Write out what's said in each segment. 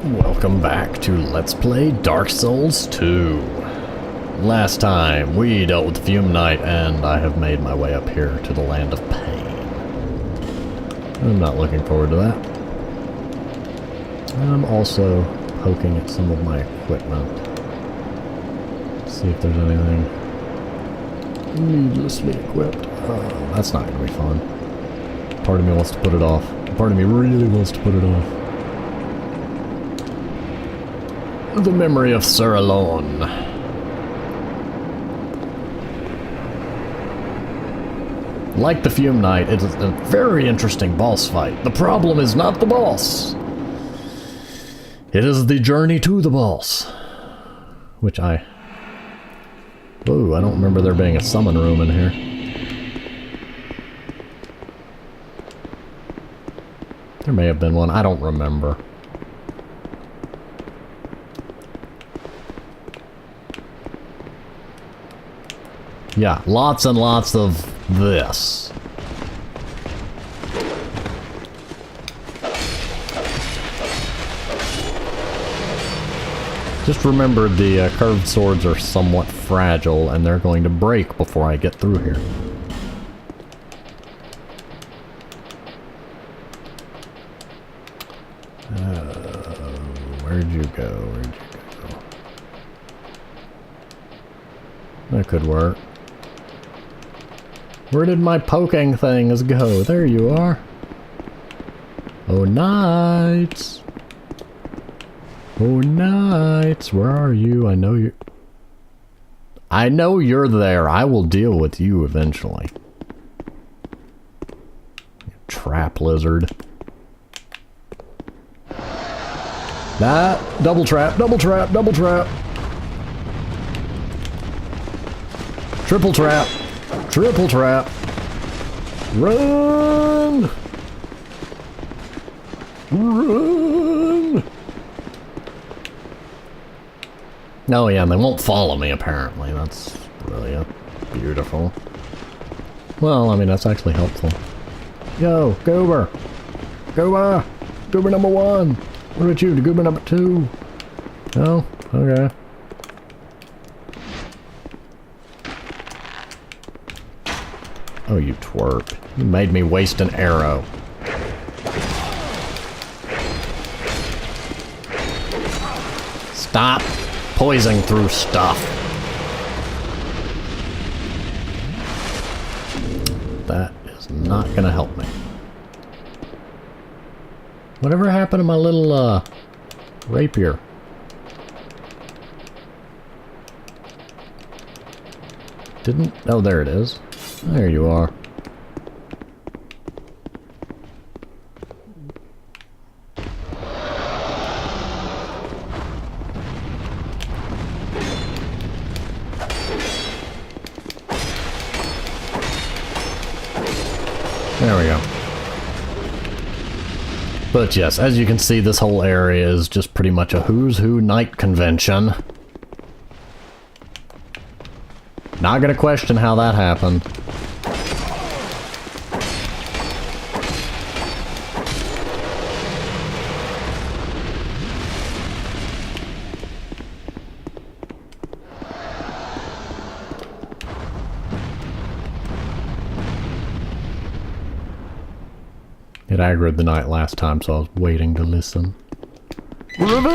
Welcome back to Let's Play Dark Souls 2. Last time we dealt with the Fume Knight and I have made my way up here to the Land of Pain. I'm not looking forward to that. I'm also poking at some of my equipment. See if there's anything needlessly equipped. That's not going to be fun. Part of me wants to put it off. Part of me really wants to put it off. The memory of Sir Alonne. Like the Fume Knight, it is a very interesting boss fight. The problem is not the boss. It is the journey to the boss. Which I... Whoa, I don't remember there being a summon room in here. There may have been one, I don't remember. Yeah, lots and lots of this. Just remember the curved swords are somewhat fragile and they're going to break before I get through here. Where'd you go? Where'd you go? That could work. Where did my poking things go? There you are. Oh, Knights. Oh, Knights. Where are you? I know you're... I know you're there. I will deal with you eventually. Trap lizard. That. Double trap, double trap, double trap. Triple trap. Triple trap. Run! Run! Oh yeah, and they won't follow me apparently. That's brilliant. Beautiful. Well, I mean, that's actually helpful. Yo, Goober! Goober! Goober number 1! What about you? The Goober number 2? Oh, okay. Oh, you twerp. You made me waste an arrow. Stop poisoning through stuff. That is not gonna help me. Whatever happened to my little, rapier? Didn't... Oh, there it is. There you are. There we go. But yes, as you can see, this whole area is just pretty much a who's who night convention. Not gonna question how that happened. It aggroed the night last time, so I was waiting to listen. Revenge!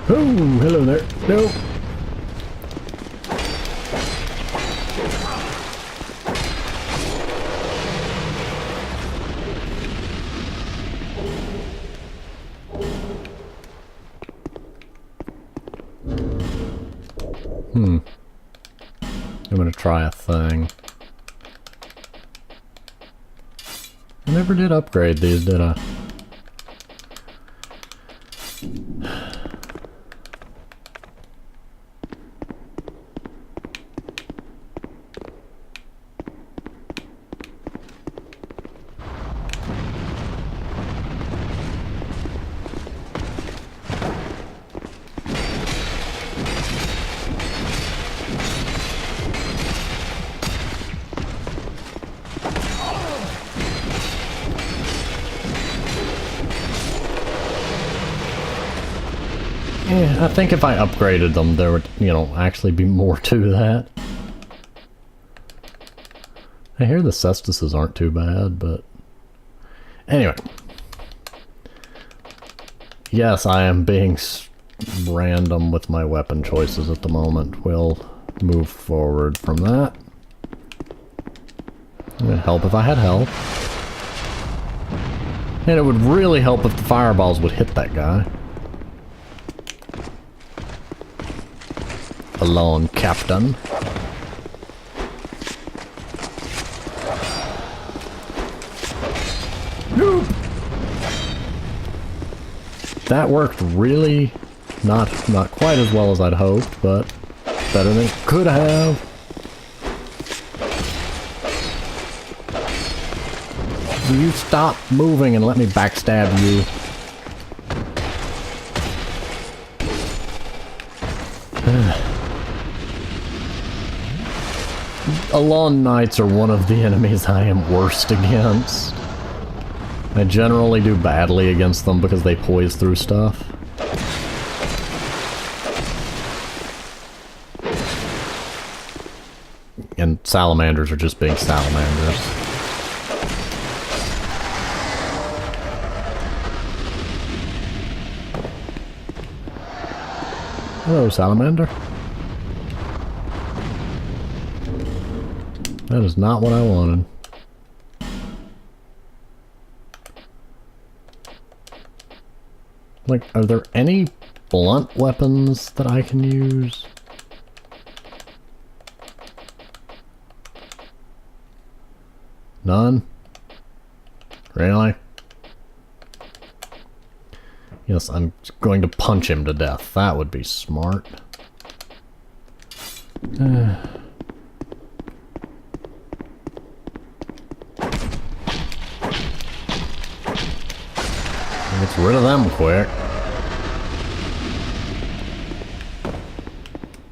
Oh, hello there. No. I'm gonna try a thing. I never did upgrade these, did I? I think if I upgraded them, there would, you know, actually be more to that. I hear the cestises aren't too bad, but... Anyway. Yes, I am being random with my weapon choices at the moment. We'll move forward from that. It would help if I had health. And it would really help if the fireballs would hit that guy. Alonne, Captain. Nope. That worked really not quite as well as I'd hoped, but better than it could have. Will you stop moving and let me backstab you? Alonne Knights are one of the enemies I am worst against. I generally do badly against them because they poise through stuff. And salamanders are just being salamanders. Hello, salamander. That is not what I wanted. Like, are there any blunt weapons that I can use? None? Really? Yes, I'm going to punch him to death. That would be smart. Let's get rid of them quick.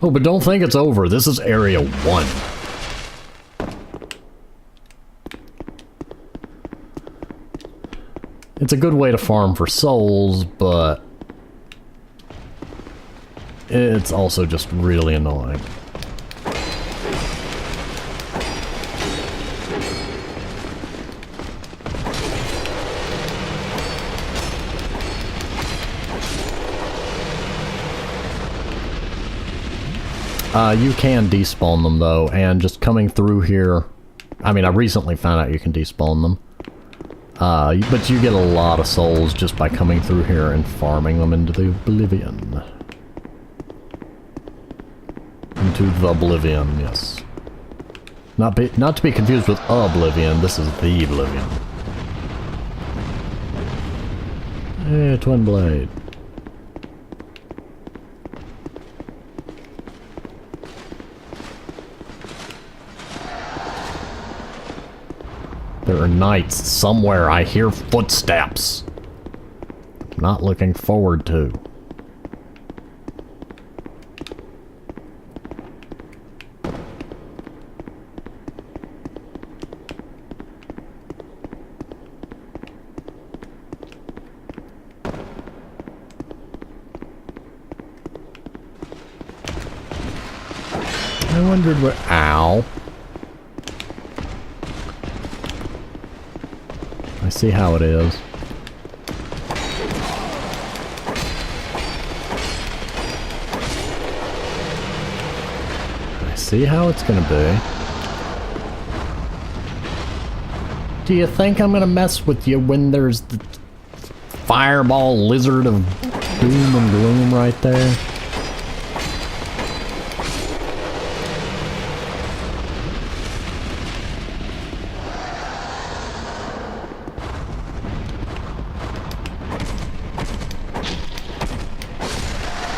Oh, but don't think it's over. This is Area 1. It's a good way to farm for souls, but it's also just really annoying. You can despawn them though, and just coming through here, I mean, I recently found out you can despawn them. But you get a lot of souls just by coming through here and farming them into the oblivion. Into the oblivion, yes. Not to be confused with oblivion, this is the oblivion. Hey, twin blade. There are knights somewhere. I hear footsteps. Not looking forward to. I wondered what... Ow. I see how it is. I see how it's gonna be. Do you think I'm gonna mess with you when there's the fireball lizard of doom and gloom right there?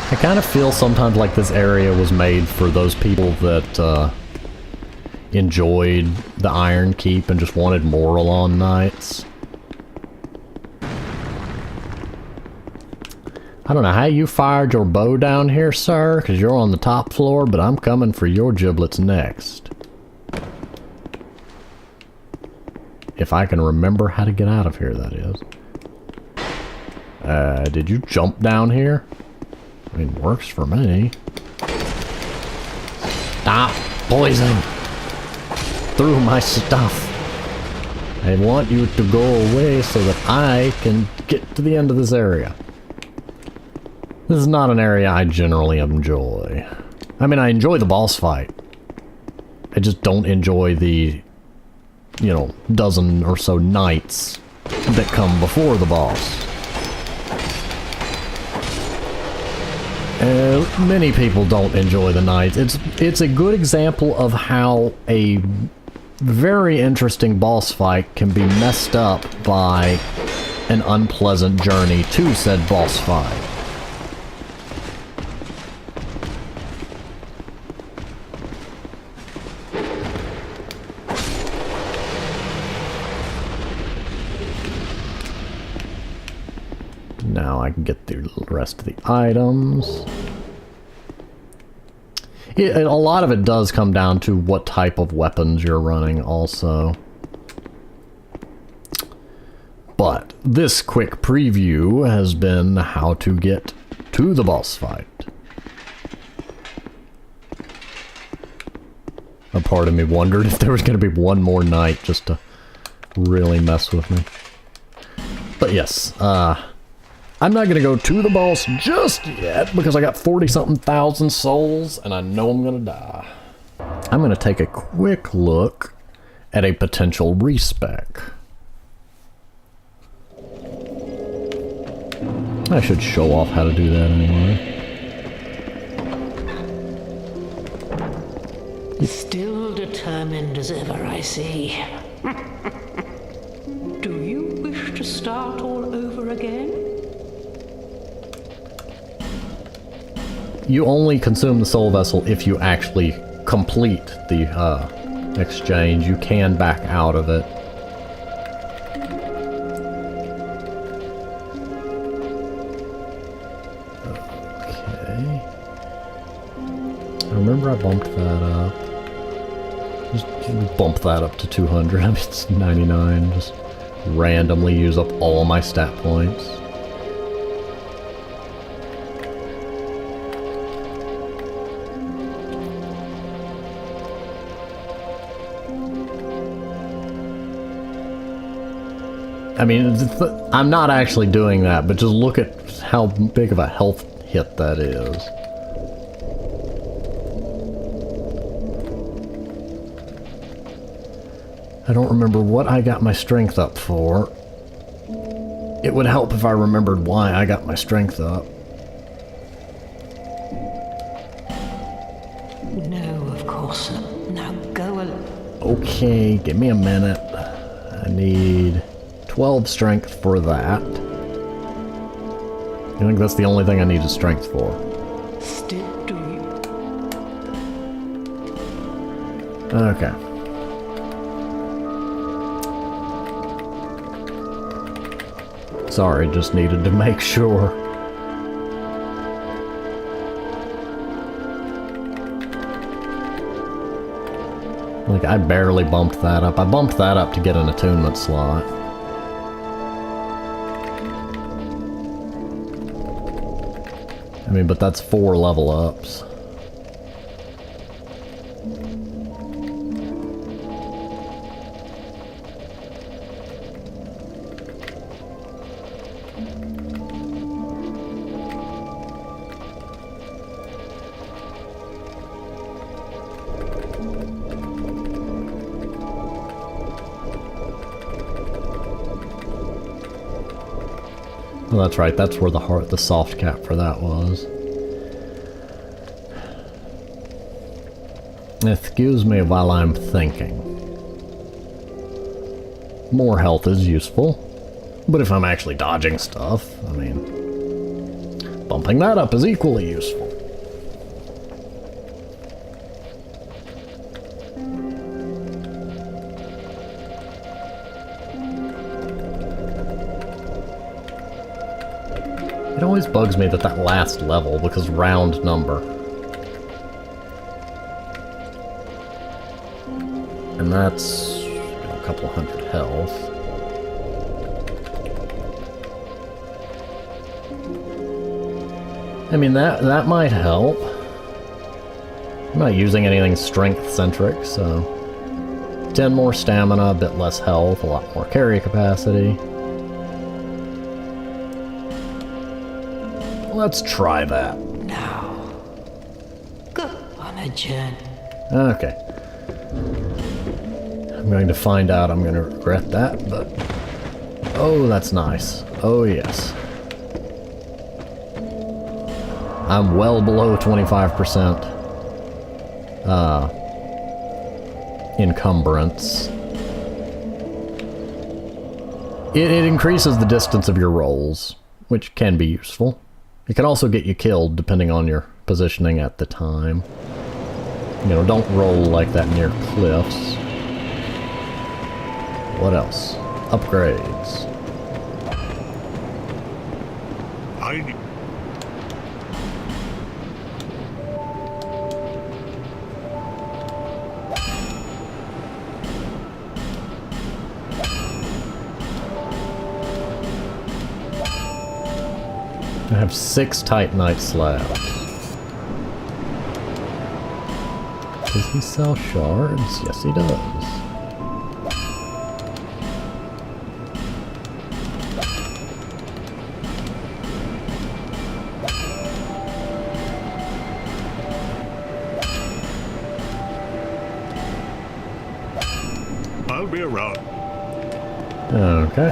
I kind of feel sometimes like this area was made for those people that enjoyed the Iron Keep and just wanted more Alonne Knights. I don't know how you fired your bow down here, sir, because you're on the top floor, but I'm coming for your giblets next. If I can remember how to get out of here, that is. Did you jump down here? I mean, works for me. Stop poisoning through my stuff. I want you to go away so that I can get to the end of this area. This is not an area I generally enjoy. I mean, I enjoy the boss fight. I just don't enjoy the, you know, dozen or so knights that come before the boss. Many people don't enjoy the knights. It's a good example of how a very interesting boss fight can be messed up by an unpleasant journey to said boss fight. Now I can get through the rest of the items. A lot of it does come down to what type of weapons you're running also. But this quick preview has been how to get to the boss fight. A part of me wondered if there was going to be one more night just to really mess with me. But yes, I'm not gonna go to the boss just yet because I got 40-something thousand souls and I know I'm gonna die. I'm gonna take a quick look at a potential respec. I should show off how to do that anyway. Still determined as ever, I see. Do you wish to start all over again? You only consume the soul vessel if you actually complete the exchange. You can back out of it. Okay. I remember I bumped that up. Just bump that up to 200. I mean, it's 99. Just randomly use up all my stat points. I mean, I'm not actually doing that, but just look at how big of a health hit that is. I don't remember what I got my strength up for. It would help if I remembered why I got my strength up. No, of course not. Now go along. Okay, give me a minute. I need 12 strength for that. I think that's the only thing I need is strength for. Still do you? Okay. Sorry, just needed to make sure. Like, I barely bumped that up. I bumped that up to get an attunement slot. I mean, but that's 4 level ups. Well, that's right, that's where the soft cap for that was. Excuse me while I'm thinking. More health is useful, but if I'm actually dodging stuff, I mean, bumping that up is equally useful. It always bugs me that last level, because round number. And that's a couple hundred health. I mean, that might help. I'm not using anything strength-centric, so... 10 more stamina, a bit less health, a lot more carry capacity. Let's try that. Now, go on a journey. Okay. I'm going to find out I'm going to regret that, but... Oh, that's nice. Oh, yes. I'm well below 25%. Encumbrance. It increases the distance of your rolls, which can be useful. It can also get you killed, depending on your positioning at the time. You know, don't roll like that near cliffs. What else? Upgrades. I have 6 Titanite slabs. Does he sell shards? Yes, he does. I'll be around. Okay.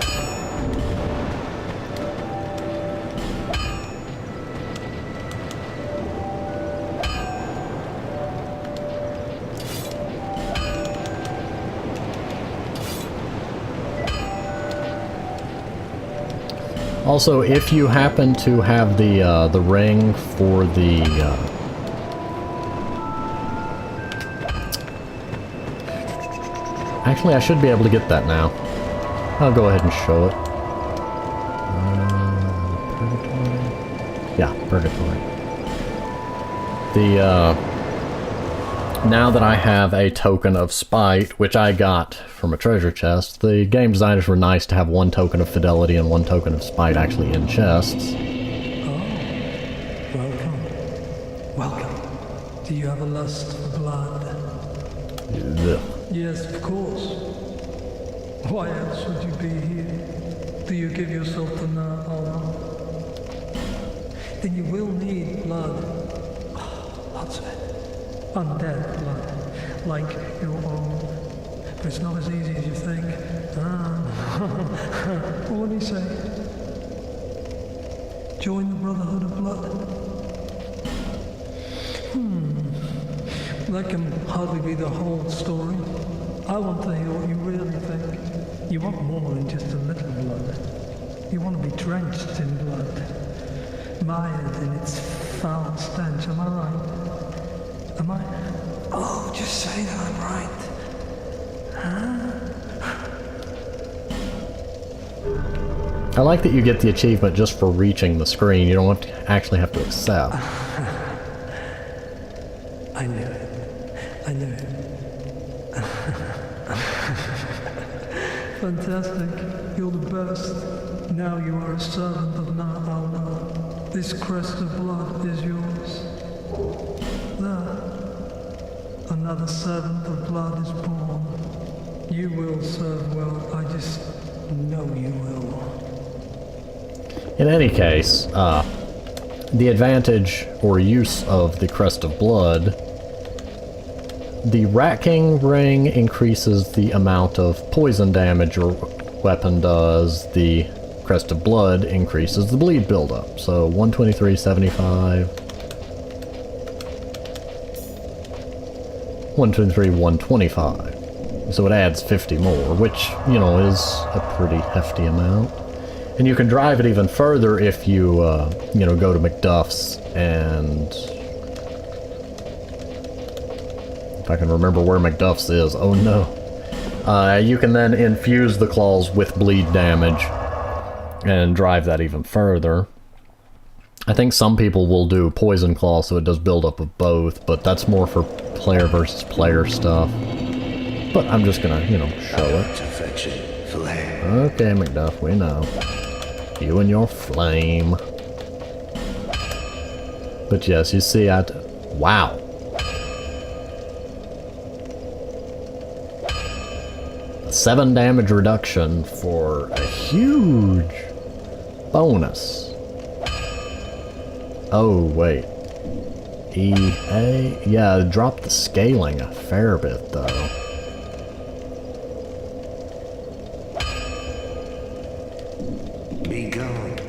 Also, if you happen to have the ring for the actually, I should be able to get that now. I'll go ahead and show it. Purgatory? Yeah, Purgatory. Now that I have a token of spite, which I got from a treasure chest, the game designers were nice to have 1 token of fidelity and 1 token of spite actually in chests. Oh, welcome. Welcome. Do you have a lust for blood? Ugh. Yes, of course. Why else would you be here? Do you give yourself the honor? Then you will need blood. Lots of it. Undead blood, like your own. But it's not as easy as you think. What do you say? Join the Brotherhood of Blood? That can hardly be the whole story. I want to hear what you really think. You want more than just a little blood. You want to be drenched in blood. Mired in its foul stench, am I right? Am I? Oh, just say that I'm right. I like that you get the achievement just for reaching the screen. You don't actually have to accept. I knew it. I knew it. Fantastic. You're the best. Now you are a servant of Na. This crest of blood is yours. There. Another servant of blood is born. You will serve well. I just know you will. In any case, the advantage or use of the Crest of Blood, the Rat King ring increases the amount of poison damage your weapon does. The Crest of Blood increases the bleed buildup. So 123, 75. 123, 125. So it adds 50 more, which, you know, is a pretty hefty amount. And you can drive it even further if you, you know, go to McDuff's and... If I can remember where McDuff's is. Oh no. You can then infuse the claws with bleed damage and drive that even further. I think some people will do poison claw so it does build up of both, but that's more for player versus player stuff. But I'm just gonna, you know, show it. Okay, McDuff, we know. You and your flame. But yes, you see, wow. A 7 damage reduction for a huge bonus. Oh, wait. EA? Yeah, it dropped the scaling a fair bit, though. Be gone.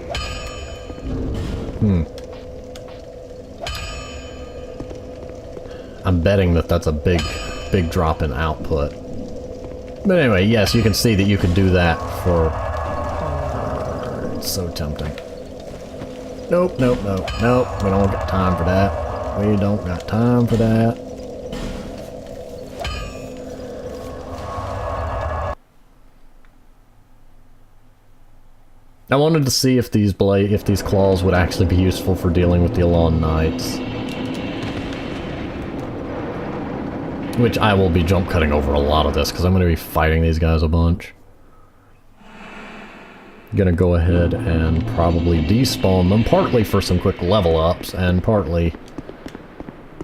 I'm betting that that's a big drop in output. But anyway, yes, you can see that you can do that for... It's so tempting. Nope, nope, nope, nope. We don't got time for that. We don't got time for that. I wanted to see if these claws would actually be useful for dealing with the Alonne Knights. Which I will be jump cutting over a lot of this, because I'm going to be fighting these guys a bunch. Gonna go ahead and probably despawn them, partly for some quick level ups, and partly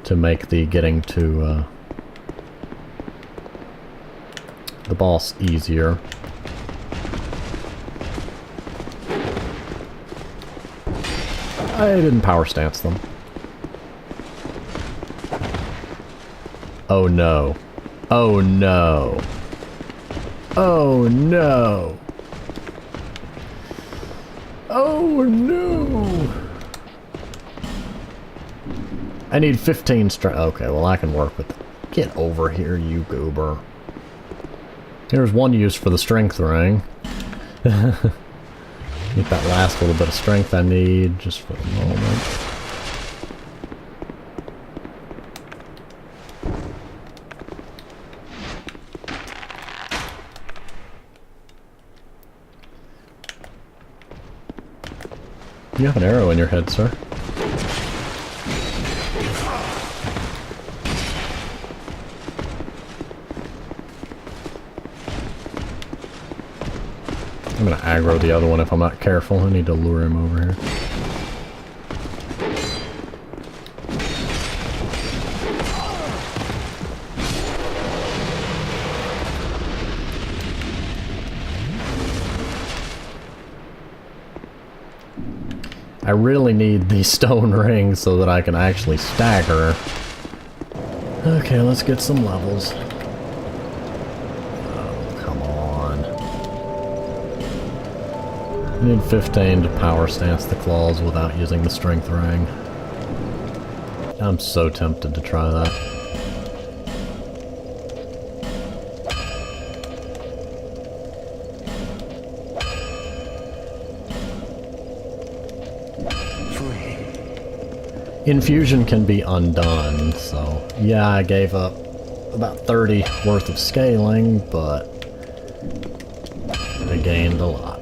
to make the getting to the boss easier. I didn't power stance them. Oh no. Oh no. Oh no. Oh no. I need 15 strength. Okay, well I can work with it. Get over here, you goober. Here's one use for the strength ring. Get that last little bit of strength I need just for the moment. You have an arrow in your head, sir. I'm gonna aggro the other one if I'm not careful. I need to lure him over here. I really need the stone ring so that I can actually stagger. Okay, let's get some levels. Oh, come on. I need 15 to power stance the claws without using the strength ring. I'm so tempted to try that. Infusion can be undone, so yeah, I gave up about 30 worth of scaling, but I gained a lot.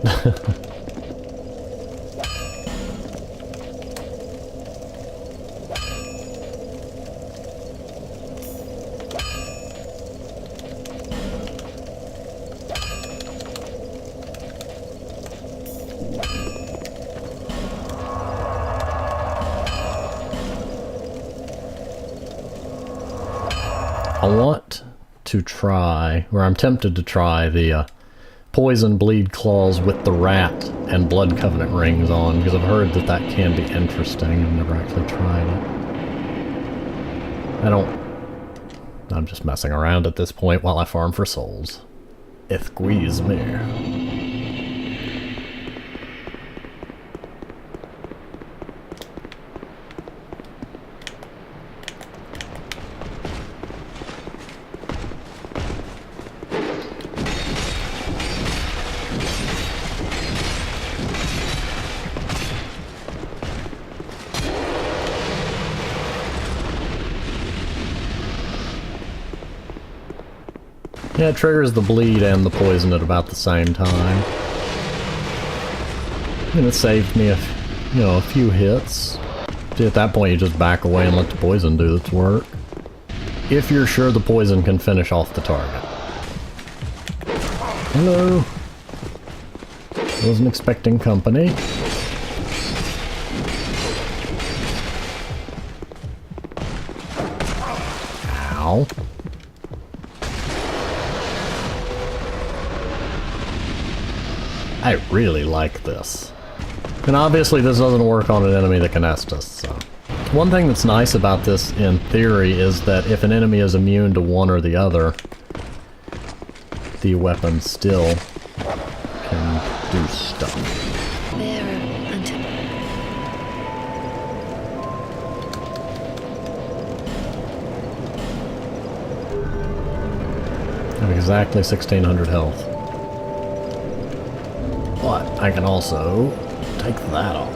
I want to try, or I'm tempted to try, the poison bleed claws with the rat and blood covenant rings on, because I've heard that that can be interesting. I've never actually tried it. I'm just messing around at this point while I farm for souls. Excuse me. Yeah, it triggers the bleed and the poison at about the same time. And it saved me a few hits. See, at that point you just back away and let the poison do its work. If you're sure the poison can finish off the target. Hello. Wasn't expecting company. I really like this. And obviously this doesn't work on an enemy that can Estus, so. One thing that's nice about this in theory is that if an enemy is immune to one or the other, the weapon still can do stuff. I have exactly 1600 health. But I can also take that off.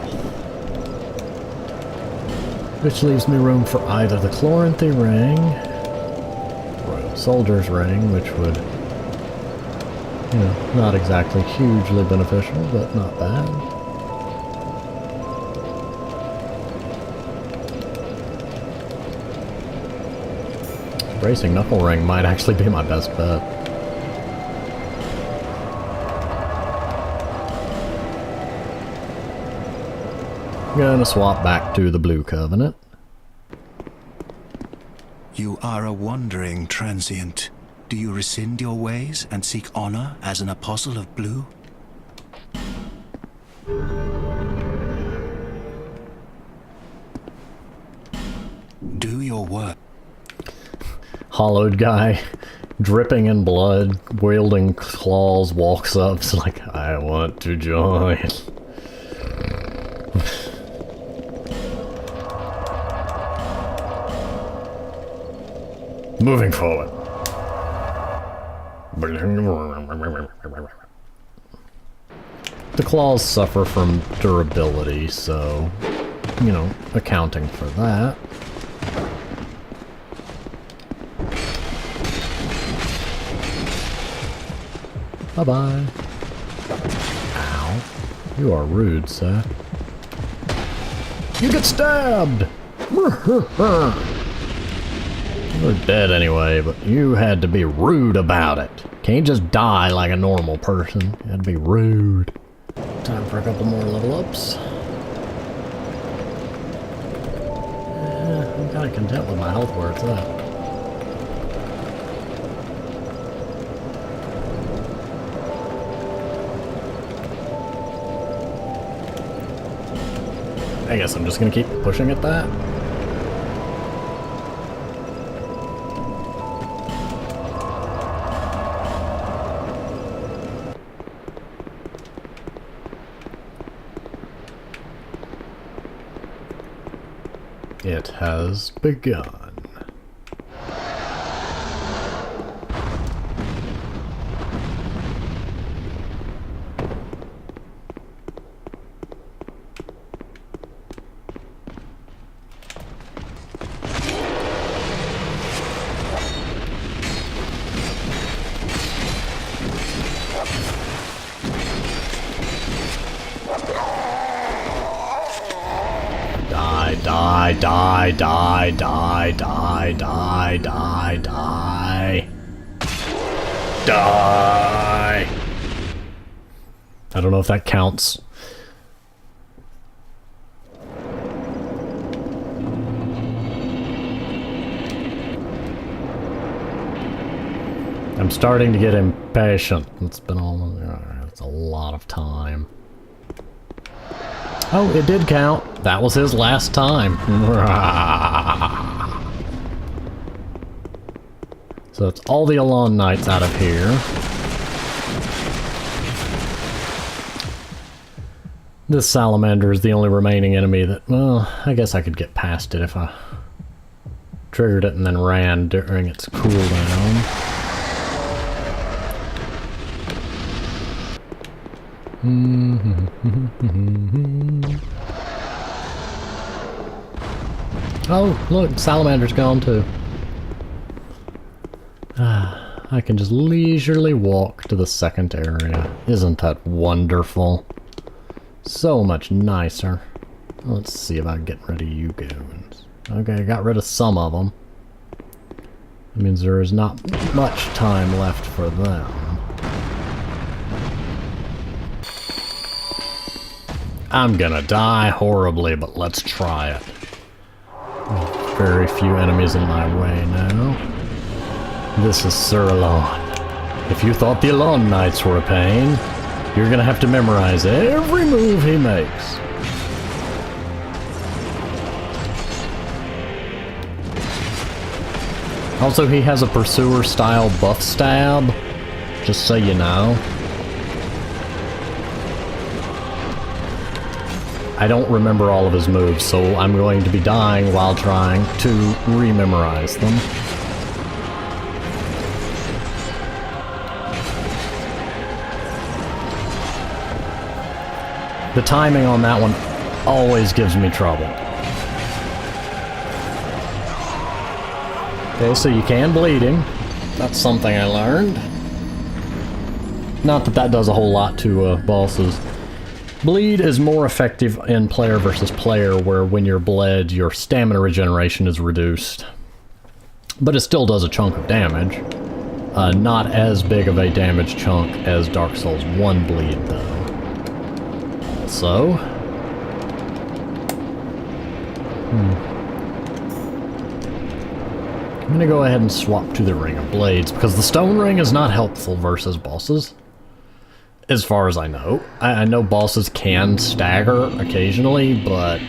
Which leaves me room for either the Chloranthy Ring, or Soldier's Ring, which would, you know, not exactly hugely beneficial, but not bad. Bracing Knuckle Ring might actually be my best bet. I'm gonna swap back to the Blue Covenant. You are a wandering transient. Do you rescind your ways and seek honor as an apostle of blue? Do your work. Hollowed guy, dripping in blood, wielding claws, walks up, it's like, I want to join. Moving forward. The claws suffer from durability, so, you know, accounting for that. Bye-bye. Ow. You are rude, sir. You get stabbed! You're dead anyway, but you had to be rude about it. Can't just die like a normal person. You had to be rude. Time for a couple more level ups. I'm kind of content with my health where it's at. I guess I'm just gonna keep pushing at that. It has begun. Die, die, die, die, die, die, die, die. Die! I don't know if that counts. I'm starting to get impatient. It's been almost... it's a lot of time. Oh, it did count. That was his last time. So it's all the Alonne Knights out of here. This salamander is the only remaining enemy that, well, I guess I could get past it if I triggered it and then ran during its cooldown. Oh, look, Salamander's gone too. I can just leisurely walk to the second area. Isn't that wonderful? So much nicer. Let's see about getting rid of you goons. Okay, I got rid of some of them. That means there is not much time left for them. I'm gonna die horribly, but let's try it. There's very few enemies in my way now. This is Sir Alonne. If you thought the Alonne Knights were a pain, You're gonna have to memorize every move he makes. Also, he has a Pursuer-style buff stab, just so you know. I don't remember all of his moves, so I'm going to be dying while trying to rememorize them. The timing on that one always gives me trouble. Okay, so you can bleed him. That's something I learned. Not that that does a whole lot to bosses. Bleed is more effective in player versus player, where when you're bled, your stamina regeneration is reduced. But it still does a chunk of damage. Not as big of a damage chunk as Dark Souls 1 bleed, though. Also... I'm gonna go ahead and swap to the Ring of Blades, because the Stone Ring is not helpful versus bosses. As far as I know. I know bosses can stagger occasionally, but...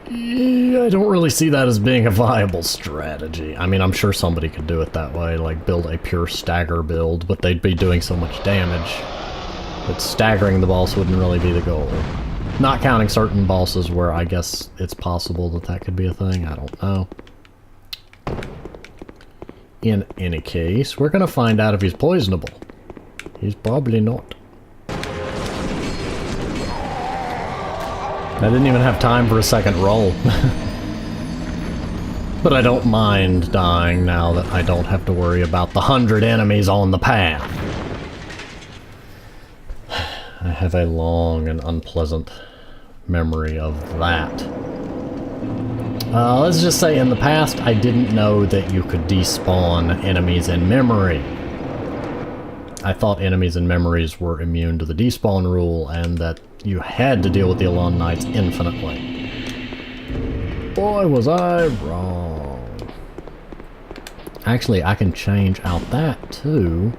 I don't really see that as being a viable strategy. I mean, I'm sure somebody could do it that way, like build a pure stagger build, but they'd be doing so much damage that staggering the boss wouldn't really be the goal. Not counting certain bosses where I guess it's possible that that could be a thing, I don't know. In any case, we're gonna find out if he's poisonable. He's probably not. I didn't even have time for a second roll. But I don't mind dying now that I don't have to worry about the 100 enemies on the path. I have a long and unpleasant memory of that. Let's just say in the past I didn't know that you could despawn enemies in memory. I thought enemies in memories were immune to the despawn rule and that you had to deal with the Alonne Knights infinitely. Boy, was I wrong. Actually, I can change out that too.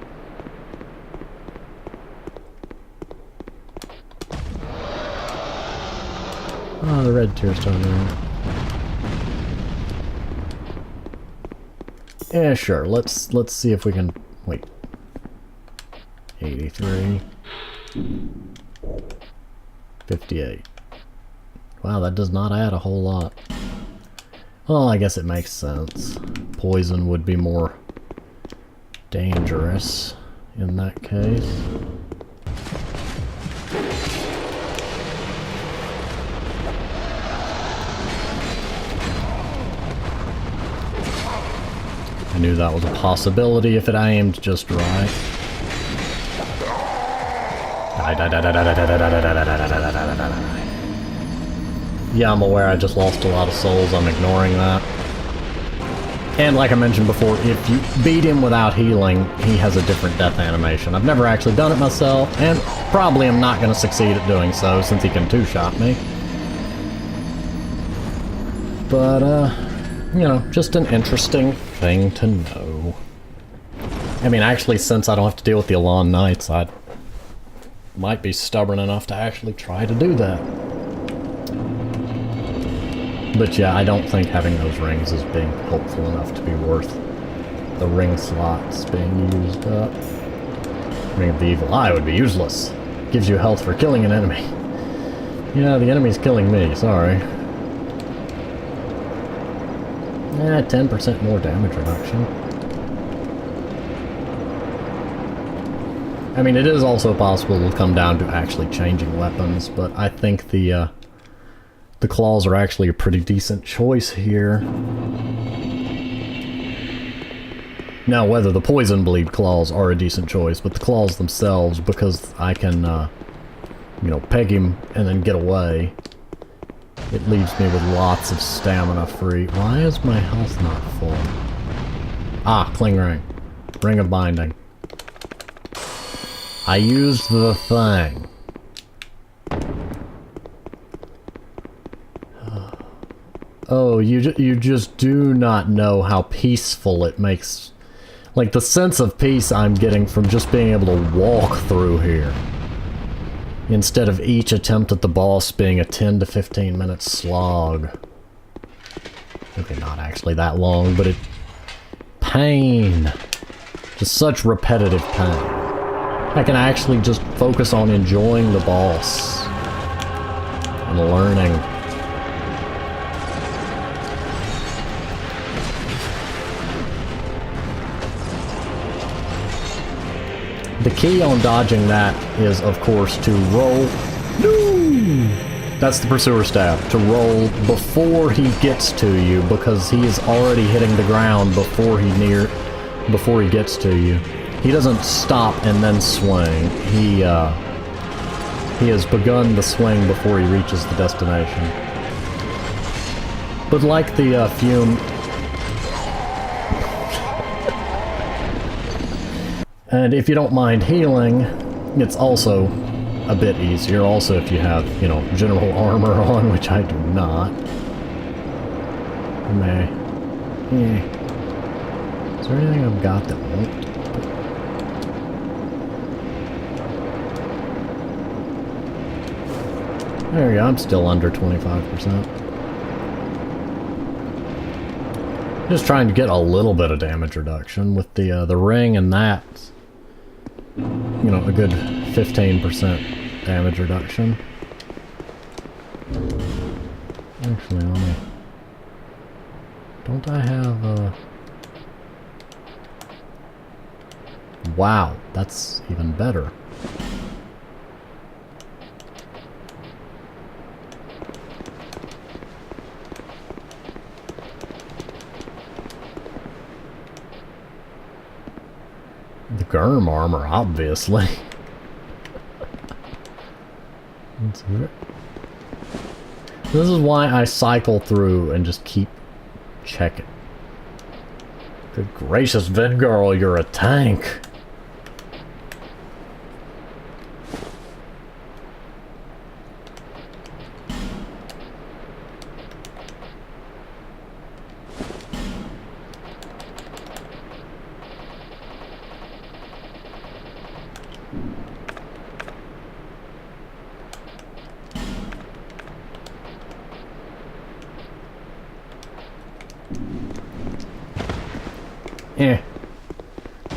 Oh, the red tear's down there. Yeah, sure. Let's see if we can... Wait. 83. 58. Wow, that does not add a whole lot. Well, I guess it makes sense. Poison would be more dangerous in that case. I knew that was a possibility if it aimed just right. Yeah, I'm aware I just lost a lot of souls. I'm ignoring that. And like I mentioned before, if you beat him without healing, he has a different death animation. I've never actually done it myself, and probably am not going to succeed at doing so since he can two-shot me. But, you know, just an interesting thing to know. I mean, actually, since I don't have to deal with the Alonne Knights, I might be stubborn enough to actually try to do that. But yeah, I don't think having those rings is being helpful enough to be worth the ring slots being used up. Ring of the Evil Eye would be useless. Gives you health for killing an enemy. Yeah, the enemy's killing me, sorry. 10% more damage reduction. I mean, it is also possible to come down to actually changing weapons, but I think the claws are actually a pretty decent choice here. Now, whether the poison bleed claws are a decent choice, but the claws themselves, because I can, you know, peg him and then get away, it leaves me with lots of stamina free. Why is my health not full? Ah, Cling Ring. Ring of Binding. I used the thing. Oh, you just do not know how peaceful it makes Like, the sense of peace I'm getting from just being able to walk through here. Instead of each attempt at the boss being a 10 to 15 minute slog. Okay, not actually that long, but it... Pain. Just such repetitive pain. I can actually just focus on enjoying the boss. And learning. The key on dodging that is, of course, to roll... No! That's the pursuer stab. To roll before he gets to you, because he is already hitting the ground before he gets to you. He doesn't stop and then swing. He has begun the swing before he reaches the destination. But like the fume... And if you don't mind healing, it's also a bit easier. Also, if you have, you know, general armor on, which I do not. Is there anything I've got that won't? There we go, I'm still under 25%. Just trying to get a little bit of damage reduction with the ring and that. You know, a good 15% damage reduction. Actually, let me... Don't I have Wow, that's even better. The Germ armor, obviously. This is why I cycle through and just keep checking. Good gracious, Vengirl, you're a tank.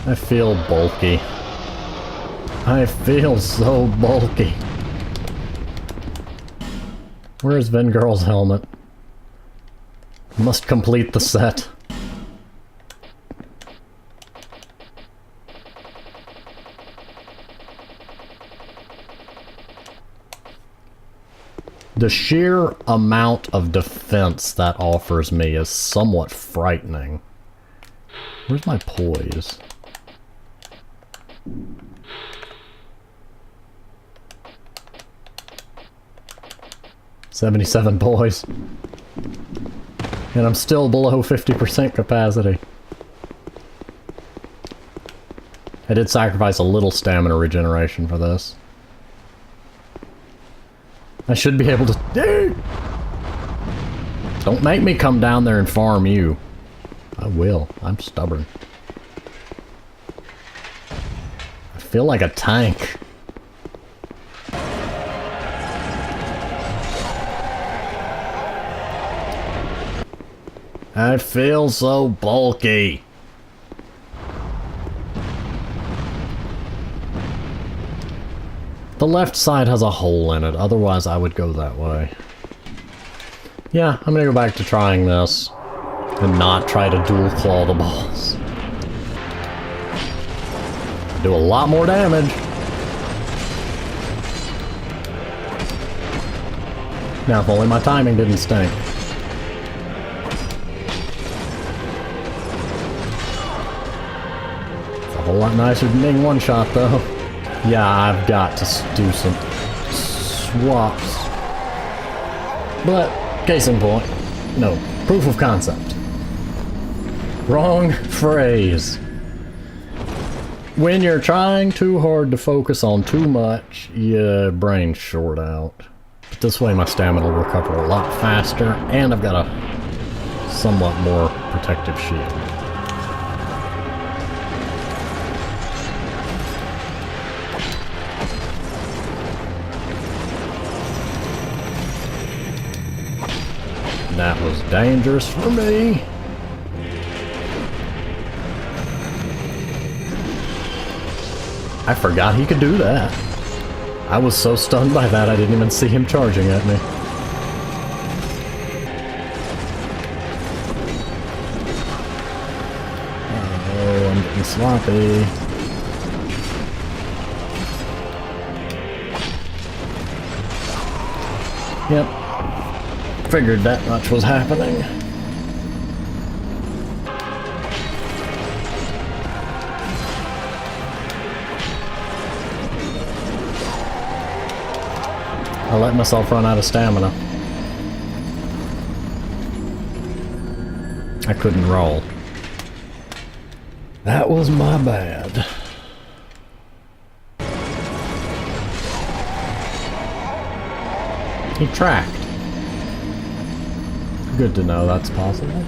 I feel bulky. I feel so bulky. Where's Vengirl's helmet? Must complete the set. The sheer amount of defense that offers me is somewhat frightening. Where's my poise? $77 poise. And I'm still below 50% capacity. I did sacrifice a little stamina regeneration for this. I should be able to... Don't make me come down there and farm you. I will. I'm stubborn. I feel like a tank. I feel so bulky. The left side has a hole in it, otherwise I would go that way. Yeah, I'm gonna go back to trying this. And not try to dual claw the boss. Do a lot more damage. Now, if only my timing didn't stink. It's a whole lot nicer than being one shot, though. Yeah, I've got to do some swaps. But, case in point, no, proof of concept. Wrong phrase. When you're trying too hard to focus on too much, your brain's short out. But this way my stamina will recover a lot faster, and I've got a somewhat more protective shield. dangerous for me. I forgot he could do that. I was so stunned by that I didn't even see him charging at me. Oh, I'm getting sloppy. Yep. Figured that much was happening. I let myself run out of stamina. I couldn't roll. That was my bad. He tracked. Good to know that's possible.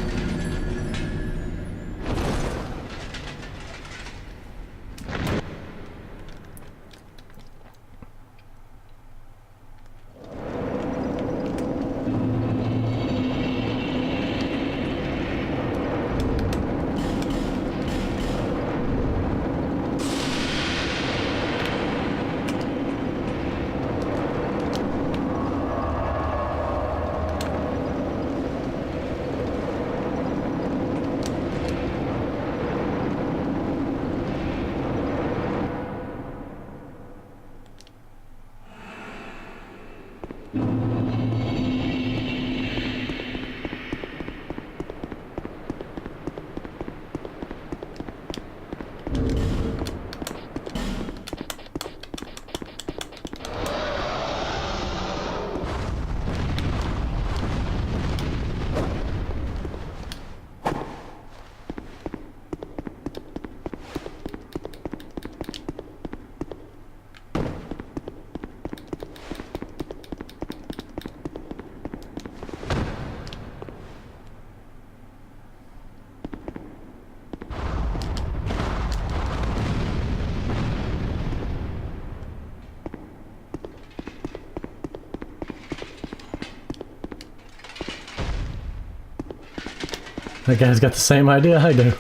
That guy's got the same idea I do.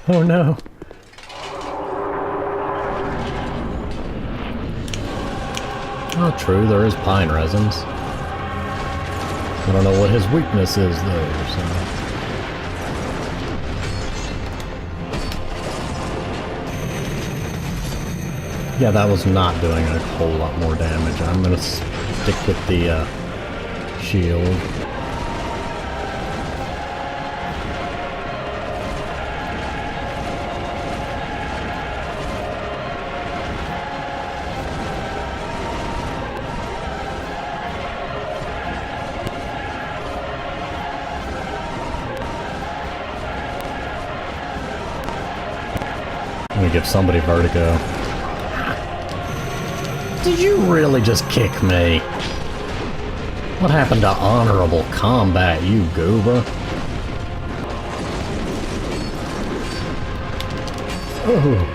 Oh no. Oh, true, there is pine resins. I don't know what his weakness is, though, so... Yeah, that was not doing a whole lot more damage. I'm gonna stick with the, shield. I'm gonna give somebody vertigo. Did you really just kick me? What happened to honorable combat, you goober? Oh.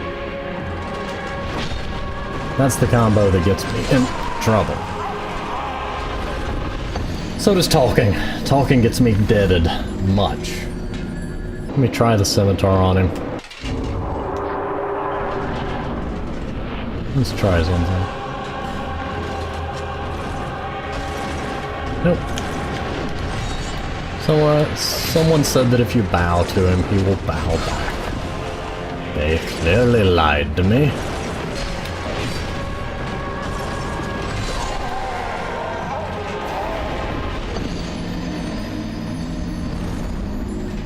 That's the combo that gets me in trouble. So does talking. Talking gets me deaded much. Let me try the scimitar on him. Let's try something. Nope. So, someone said that if you bow to him, he will bow back. They clearly lied to me.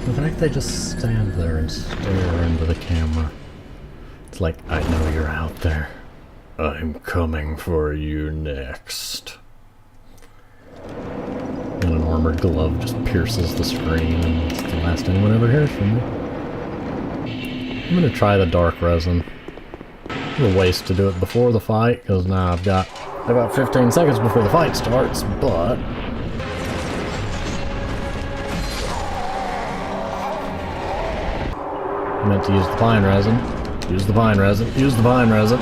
The fact they just stand there and stare into the camera. It's like, I know you're out there. I'm coming for you next. And an armored glove just pierces the screen, and it's the last anyone ever hears from me. I'm gonna try the dark resin. It's a waste to do it before the fight, because now I've got about 15 seconds before the fight starts, but... I meant to use the pine resin. Use the pine resin. Use the pine resin.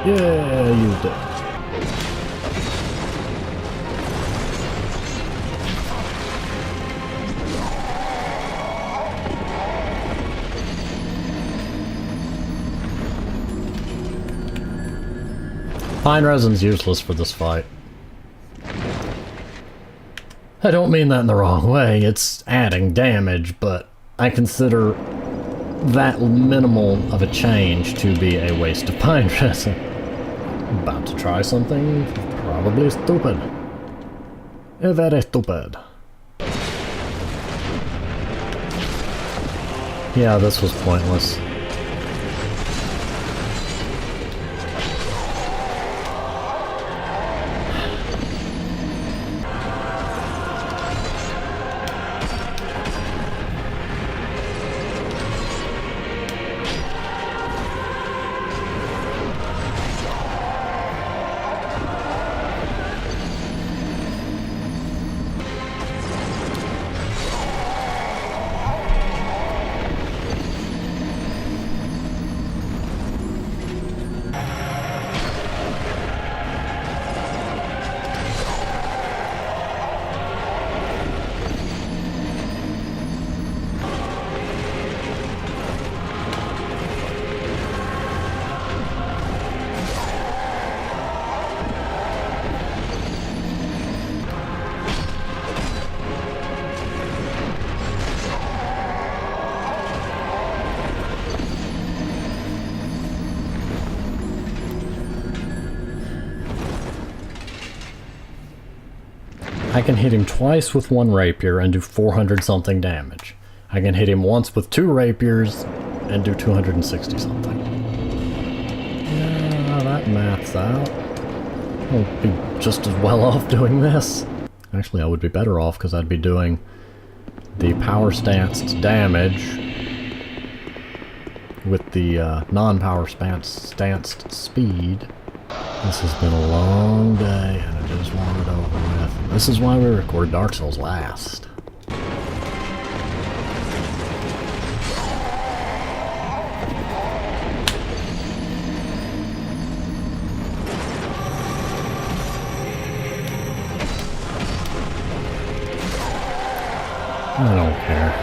Yeah, I used it. Pine resin's useless for this fight. I don't mean that in the wrong way, it's adding damage, but I consider that minimal of a change to be a waste of pine resin. About to try something probably stupid. Very stupid. Yeah, this was pointless. I can hit him twice with one rapier and do 400 something damage. I can hit him once with 2 rapiers and do 260 something. Yeah, that maths out. I'll be just as well off doing this. Actually, I would be better off because I'd be doing the power stanced damage with the non-power stanced speed. This has been a long day, and I just want it over with. This is why we record Dark Souls last. I don't care.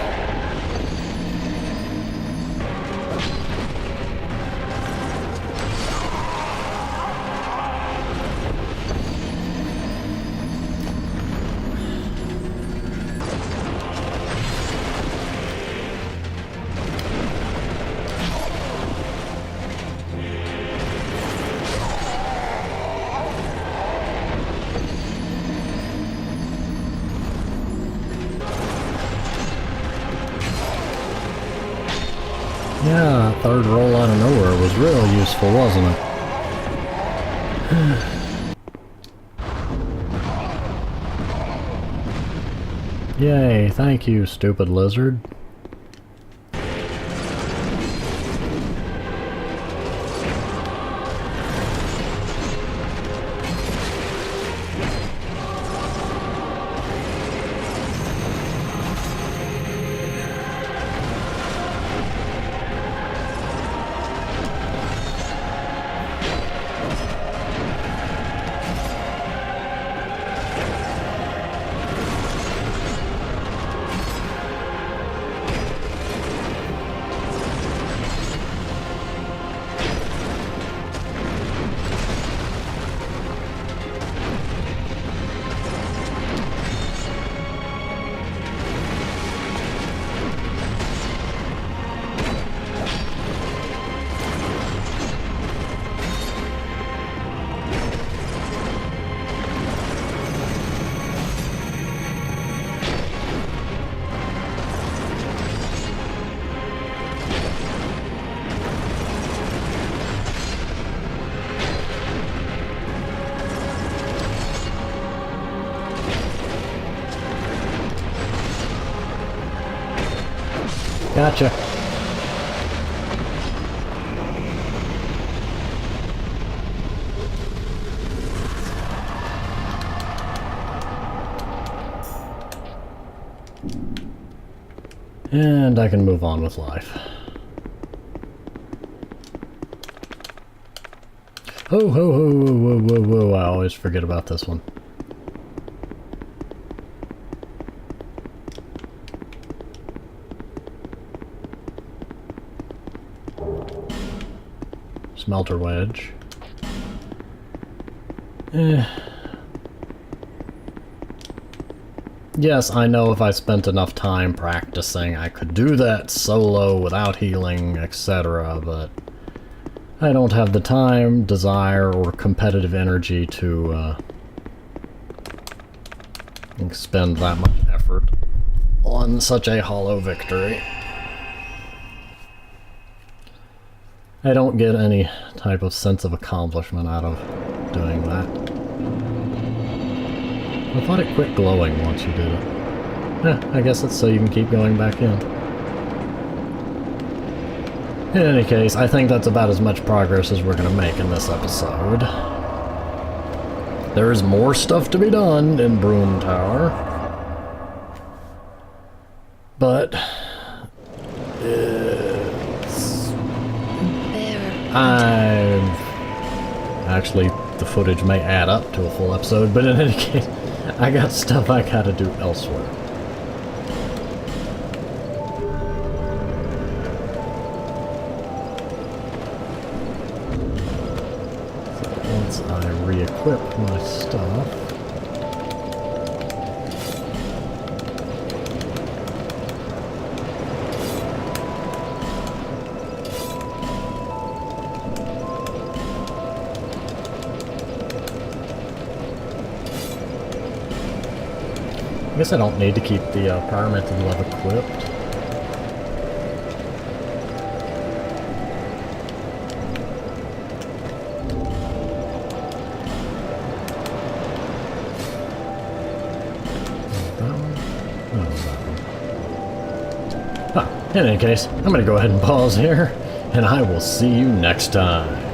Yeah, that third roll out of nowhere was real useful, wasn't it? Yay, thank you, stupid lizard. Gotcha. And I can move on with life. Oh, ho, ho, whoa, whoa, whoa, I always forget about this one. Smelter wedge. Yes, I know if I spent enough time practicing, I could do that solo without healing, etc., but I don't have the time, desire, or competitive energy to expend that much effort on such a hollow victory. I don't get any type of sense of accomplishment out of doing that. I thought it quit glowing once you did it. I guess it's so you can keep going back in. In any case, I think that's about as much progress as we're going to make in this episode. There is more stuff to be done in Broom Tower. But actually, the footage may add up to a full episode, but in any case, I got stuff I gotta do elsewhere. So once I re-equip my stuff, I guess I don't need to keep the pyromancy glove equipped. That one? No, that one. In any case, I'm gonna go ahead and pause here, and I will see you next time.